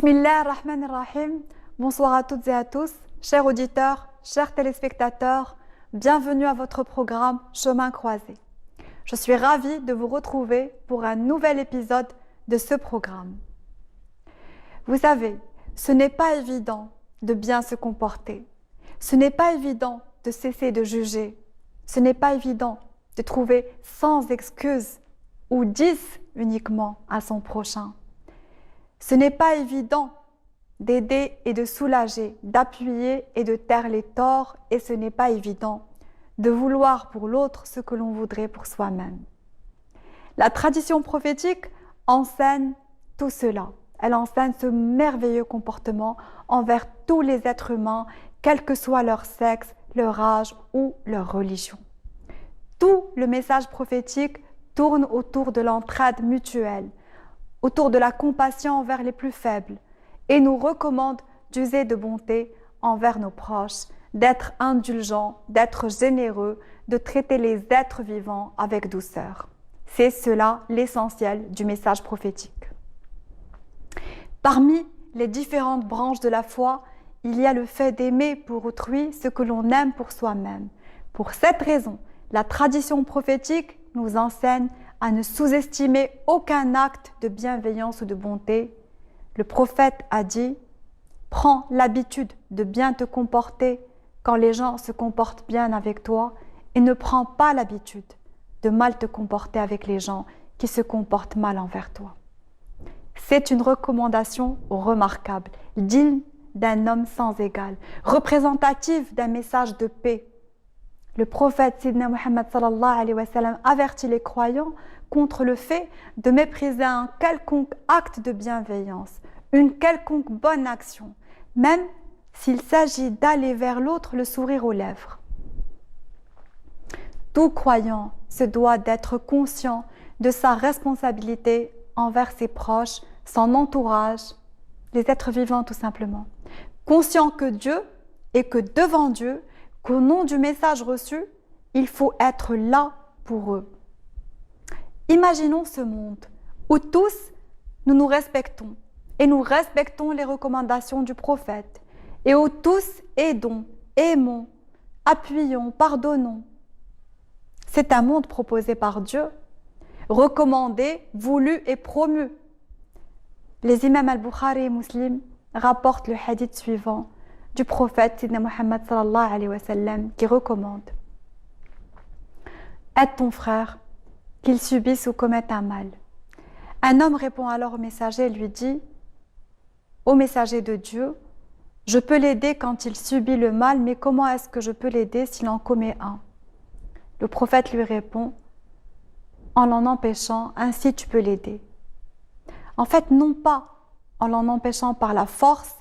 Bismillah ar-Rahman ar-Rahim. Bonsoir à toutes et à tous, chers auditeurs, chers téléspectateurs, bienvenue à votre programme Chemin croisé. Je suis ravie de vous retrouver pour un nouvel épisode de ce programme. Vous savez, ce n'est pas évident de bien se comporter. Ce n'est pas évident de cesser de juger. Ce n'est pas évident de trouver sans excuse ou 10 uniquement à son prochain. Ce n'est pas évident d'aider et de soulager, d'appuyer et de taire les torts, et ce n'est pas évident de vouloir pour l'autre ce que l'on voudrait pour soi-même. La tradition prophétique enseigne tout cela. Elle enseigne ce merveilleux comportement envers tous les êtres humains, quel que soit leur sexe, leur âge ou leur religion. Tout le message prophétique tourne autour de l'entraide mutuelle, autour de la compassion envers les plus faibles, et nous recommande d'user de bonté envers nos proches, d'être indulgents, d'être généreux, de traiter les êtres vivants avec douceur. C'est cela l'essentiel du message prophétique. Parmi les différentes branches de la foi, il y a le fait d'aimer pour autrui ce que l'on aime pour soi-même. Pour cette raison, la tradition prophétique nous enseigne à ne sous-estimer aucun acte de bienveillance ou de bonté. Le prophète a dit « Prends l'habitude de bien te comporter quand les gens se comportent bien avec toi et ne prends pas l'habitude de mal te comporter avec les gens qui se comportent mal envers toi. » C'est une recommandation remarquable, digne d'un homme sans égal, représentative d'un message de paix. Le prophète Sidna Muhammad sallallahu alayhi wa sallam avertit les croyants contre le fait de mépriser un quelconque acte de bienveillance, une quelconque bonne action, même s'il s'agit d'aller vers l'autre le sourire aux lèvres. Tout croyant se doit d'être conscient de sa responsabilité envers ses proches, son entourage, les êtres vivants tout simplement. Conscient que Dieu et que devant Dieu, qu'au nom du message reçu, il faut être là pour eux. Imaginons ce monde où tous nous nous respectons et nous respectons les recommandations du prophète et où tous aidons, aimons, appuyons, pardonnons. C'est un monde proposé par Dieu, recommandé, voulu et promu. Les imams al-Bukhari et Muslim rapportent le hadith suivant du prophète Sidna Muhammad sallallahu alayhi wa sallam qui recommande: aide ton frère qu'il subisse ou commette un mal. Un homme répond alors au messager et lui dit: ô messager de Dieu, je peux l'aider quand il subit le mal, mais comment est-ce que je peux l'aider s'il en commet un? Le prophète lui répond: en l'en empêchant, ainsi tu peux l'aider. En fait, non pas en l'en empêchant par la force,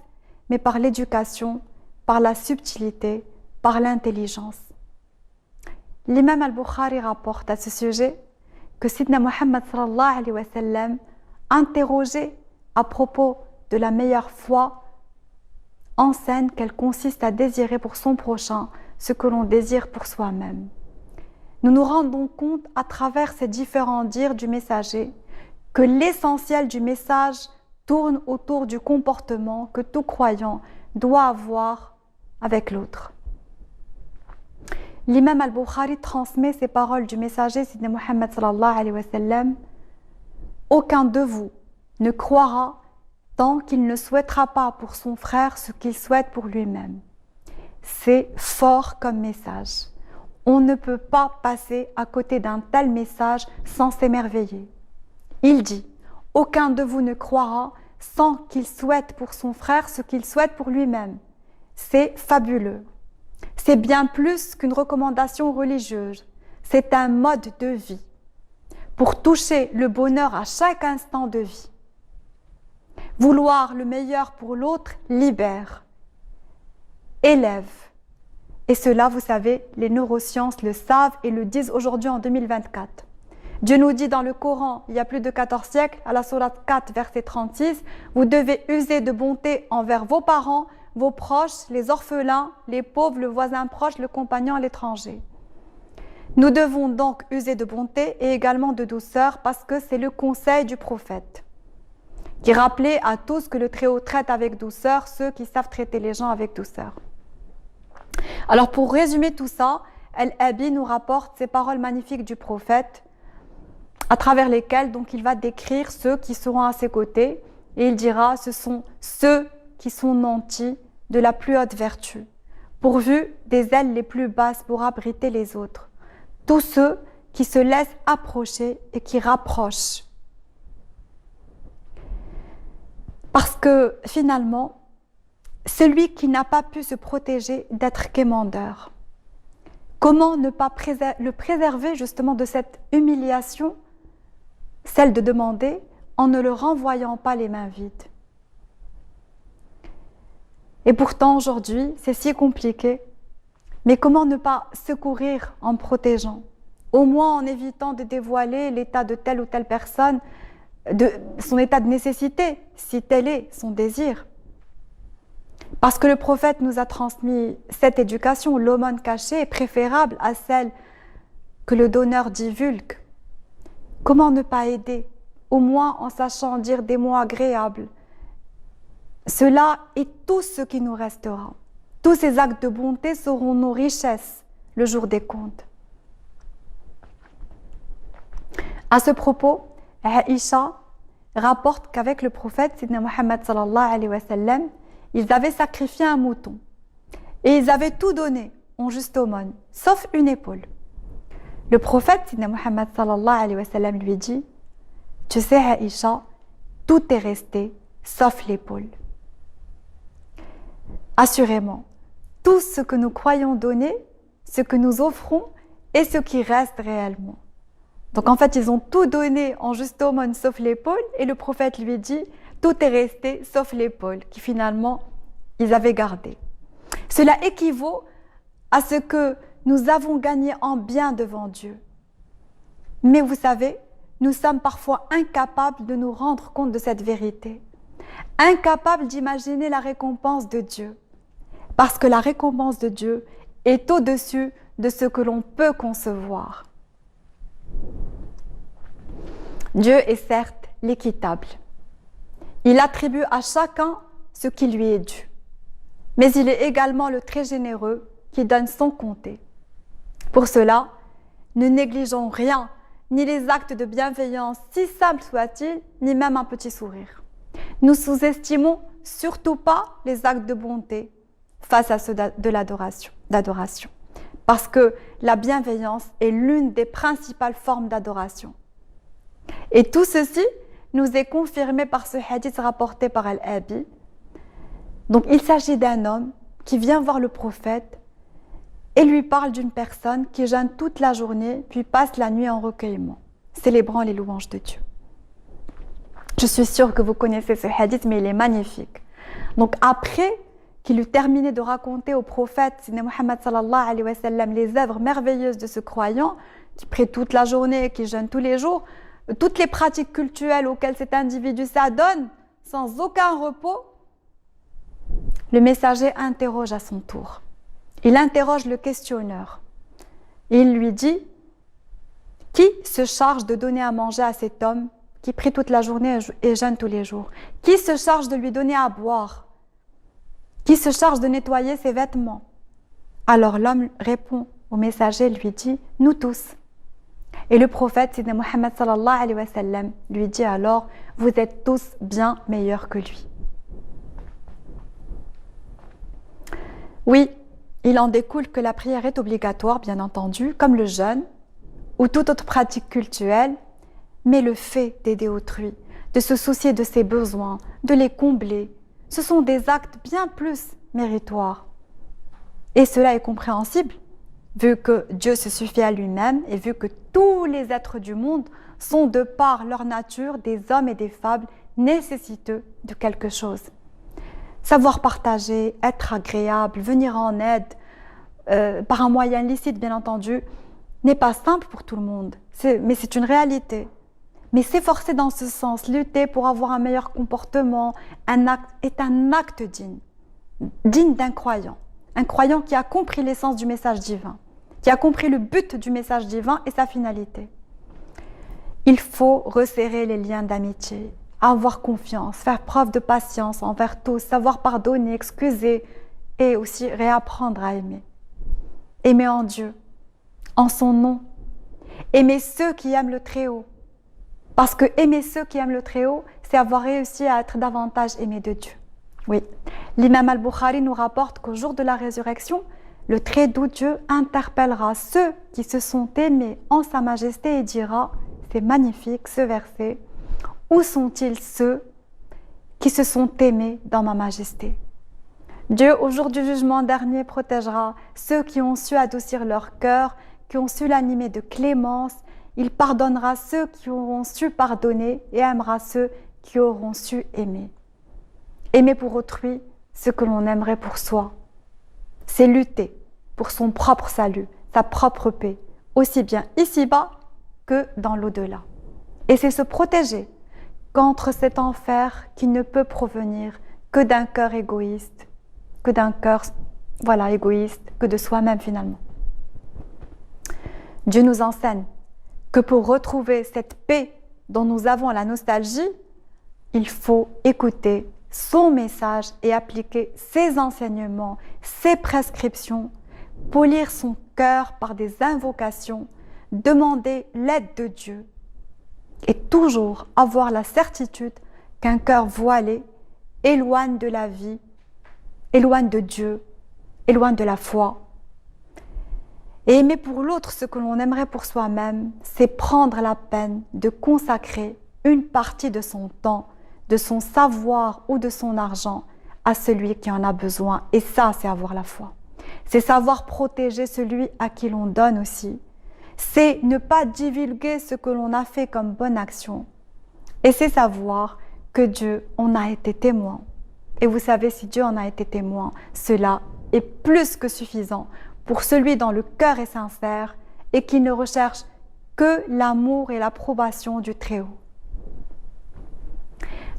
mais par l'éducation, par la subtilité, par l'intelligence. L'imam al-Bukhari rapporte à ce sujet que Sidna Muhammad sallallahu alayhi wa sallam, interrogé à propos de la meilleure foi, enseigne qu'elle consiste à désirer pour son prochain ce que l'on désire pour soi-même. Nous nous rendons compte à travers ces différents dires du messager que l'essentiel du message tourne autour du comportement que tout croyant doit avoir avec l'autre. L'imam al-Bukhari transmet ces paroles du messager Sidna Muhammad sallallahu alayhi wa sallam: aucun de vous ne croira tant qu'il ne souhaitera pas pour son frère ce qu'il souhaite pour lui-même. C'est fort comme message. On ne peut pas passer à côté d'un tel message sans s'émerveiller. Il dit: aucun de vous ne croira sans qu'il souhaite pour son frère ce qu'il souhaite pour lui-même. C'est fabuleux. C'est bien plus qu'une recommandation religieuse. C'est un mode de vie pour toucher le bonheur à chaque instant de vie. Vouloir le meilleur pour l'autre libère, élève. Et cela, vous savez, les neurosciences le savent et le disent aujourd'hui en 2024. Dieu nous dit dans le Coran, il y a plus de 14 siècles, à la sourate 4, verset 36, « Vous devez user de bonté envers vos parents, vos proches, les orphelins, les pauvres, le voisin proche, le compagnon à l'étranger. » Nous devons donc user de bonté et également de douceur parce que c'est le conseil du prophète. qui rappelait à tous que le Très-Haut traite avec douceur ceux qui savent traiter les gens avec douceur. Alors pour résumer tout ça, Al-Abi nous rapporte ces paroles magnifiques du prophète à travers lesquelles donc il va décrire ceux qui seront à ses côtés et il dira ce sont ceux qui sont nantis de la plus haute vertu, pourvus des ailes les plus basses pour abriter les autres, tous ceux qui se laissent approcher et qui rapprochent. Parce que finalement, celui qui n'a pas pu se protéger d'être quémandeur, comment ne pas le préserver justement de cette humiliation, celle de demander en ne le renvoyant pas les mains vides. Et pourtant aujourd'hui, c'est si compliqué. Mais comment ne pas secourir en protégeant, au moins en évitant de dévoiler l'état de telle ou telle personne, de son état de nécessité, si tel est son désir. Parce que le prophète nous a transmis cette éducation, l'aumône cachée est préférable à celle que le donneur divulgue. Comment ne pas aider, au moins en sachant dire des mots agréables? Cela est tout ce qui nous restera. Tous ces actes de bonté seront nos richesses le jour des comptes. À ce propos, Aïcha rapporte qu'avec le prophète Sidna Muhammad sallallahu alayhi wa sallam, ils avaient sacrifié un mouton et ils avaient tout donné en juste aumône, sauf une épaule. Le prophète Sidna Muhammad sallallahu alayhi wa sallam lui dit « Tu sais Aïcha, tout est resté sauf l'épaule. » Assurément, tout ce que nous croyons donner, ce que nous offrons et ce qui reste réellement. Donc en fait, ils ont tout donné en juste aumône sauf l'épaule et le prophète lui dit tout est resté sauf l'épaule qui finalement ils avaient gardé. Cela équivaut à ce que nous avons gagné en bien devant Dieu. Mais vous savez, nous sommes parfois incapables de nous rendre compte de cette vérité, incapables d'imaginer la récompense de Dieu, parce que la récompense de Dieu est au-dessus de ce que l'on peut concevoir. Dieu est certes l'équitable. Il attribue à chacun ce qui lui est dû. Mais il est également le très généreux qui donne sans compter. Pour cela, ne négligeons rien, ni les actes de bienveillance, si simples soient-ils, ni même un petit sourire. Nous sous-estimons surtout pas les actes de bonté face à ceux d'adoration. Parce que la bienveillance est l'une des principales formes d'adoration. Et tout ceci nous est confirmé par ce hadith rapporté par Al-Abi. Donc il s'agit d'un homme qui vient voir le prophète et lui parle d'une personne qui jeûne toute la journée puis passe la nuit en recueillement, célébrant les louanges de Dieu. Je suis sûre que vous connaissez ce hadith, mais il est magnifique. Donc après qu'il eut terminé de raconter au prophète Muhammad sallallahu alayhi wa sallam les œuvres merveilleuses de ce croyant qui prie toute la journée et qui jeûne tous les jours, toutes les pratiques cultuelles auxquelles cet individu s'adonne sans aucun repos, le messager interroge à son tour. Il interroge le questionneur. Il lui dit « Qui se charge de donner à manger à cet homme qui prie toute la journée et jeûne tous les jours? Qui se charge de lui donner à boire? Qui se charge de nettoyer ses vêtements ?» Alors l'homme répond au messager, lui dit « Nous tous. » Et le prophète Sidna Muhammad sallallahu alayhi wa sallam lui dit alors « Vous êtes tous bien meilleurs que lui. » Oui, il en découle que la prière est obligatoire, bien entendu, comme le jeûne ou toute autre pratique cultuelle, mais le fait d'aider autrui, de se soucier de ses besoins, de les combler, ce sont des actes bien plus méritoires. Et cela est compréhensible, vu que Dieu se suffit à lui-même et vu que tous les êtres du monde sont de par leur nature des hommes et des femmes nécessiteux de quelque chose. Savoir partager, être agréable, venir en aide, par un moyen licite bien entendu, n'est pas simple pour tout le monde, mais c'est une réalité. Mais s'efforcer dans ce sens, lutter pour avoir un meilleur comportement, est un acte digne d'un croyant. Un croyant qui a compris l'essence du message divin, qui a compris le but du message divin et sa finalité. Il faut resserrer les liens d'amitié avoir confiance, faire preuve de patience envers tous, savoir pardonner, excuser et aussi réapprendre à aimer. Aimer en Dieu, en son nom. Aimer ceux qui aiment le Très-Haut. Parce que aimer ceux qui aiment le Très-Haut, c'est avoir réussi à être davantage aimé de Dieu. Oui, l'imam al-Bukhari nous rapporte qu'au jour de la résurrection, le Très-Doux Dieu interpellera ceux qui se sont aimés en sa majesté et dira, c'est magnifique ce verset, où sont-ils ceux qui se sont aimés dans ma majesté? Dieu, au jour du jugement dernier, protégera ceux qui ont su adoucir leur cœur, qui ont su l'animer de clémence. Il pardonnera ceux qui auront su pardonner et aimera ceux qui auront su aimer. Aimer pour autrui ce que l'on aimerait pour soi. C'est lutter pour son propre salut, sa propre paix, aussi bien ici-bas que dans l'au-delà. Et c'est se protéger contre cet enfer qui ne peut provenir que d'un cœur égoïste, que d'un cœur égoïste, que de soi-même finalement. Dieu nous enseigne que pour retrouver cette paix dont nous avons la nostalgie, il faut écouter son message et appliquer ses enseignements, ses prescriptions, polir son cœur par des invocations, demander l'aide de Dieu et toujours avoir la certitude qu'un cœur voilé éloigne de la vie, éloigne de Dieu, éloigne de la foi. Et aimer pour l'autre ce que l'on aimerait pour soi-même, c'est prendre la peine de consacrer une partie de son temps, de son savoir ou de son argent à celui qui en a besoin. Et ça, c'est avoir la foi. C'est savoir protéger celui à qui l'on donne aussi. C'est ne pas divulguer ce que l'on a fait comme bonne action. Et c'est savoir que Dieu en a été témoin. Et vous savez, si Dieu en a été témoin, cela est plus que suffisant pour celui dont le cœur est sincère et qui ne recherche que l'amour et l'approbation du Très-Haut.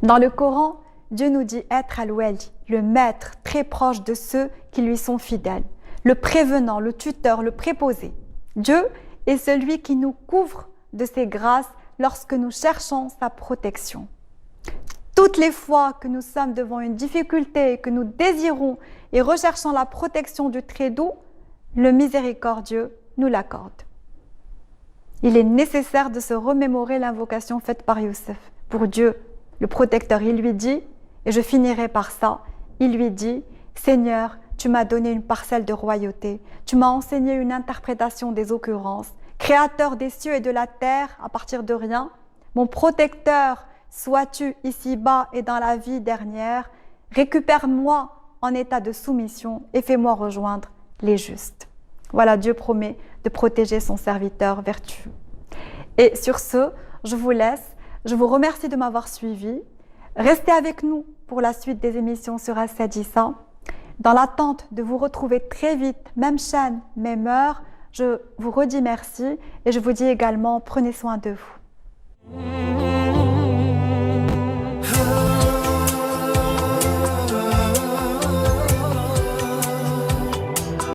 Dans le Coran, Dieu nous dit être al-Wali, le maître très proche de ceux qui lui sont fidèles, le prévenant, le tuteur, le préposé. Dieu est celui qui nous couvre de ses grâces lorsque nous cherchons sa protection. Toutes les fois que nous sommes devant une difficulté et que nous désirons et recherchons la protection du Très-Doux, le miséricordieux nous l'accorde. Il est nécessaire de se remémorer l'invocation faite par Youssef pour Dieu, le protecteur. Il lui dit, et je finirai par ça, il lui dit, Seigneur, tu m'as donné une parcelle de royauté, tu m'as enseigné une interprétation des occurrences, créateur des cieux et de la terre à partir de rien, mon protecteur, sois-tu ici-bas et dans la vie dernière, récupère-moi en état de soumission et fais-moi rejoindre les justes. Voilà, Dieu promet de protéger son serviteur vertueux. Et sur ce, je vous laisse. Je vous remercie de m'avoir suivi. Restez avec nous pour la suite des émissions sur As-Sadissa. Dans l'attente de vous retrouver très vite, même chaîne, même heure, je vous redis merci et je vous dis également prenez soin de vous.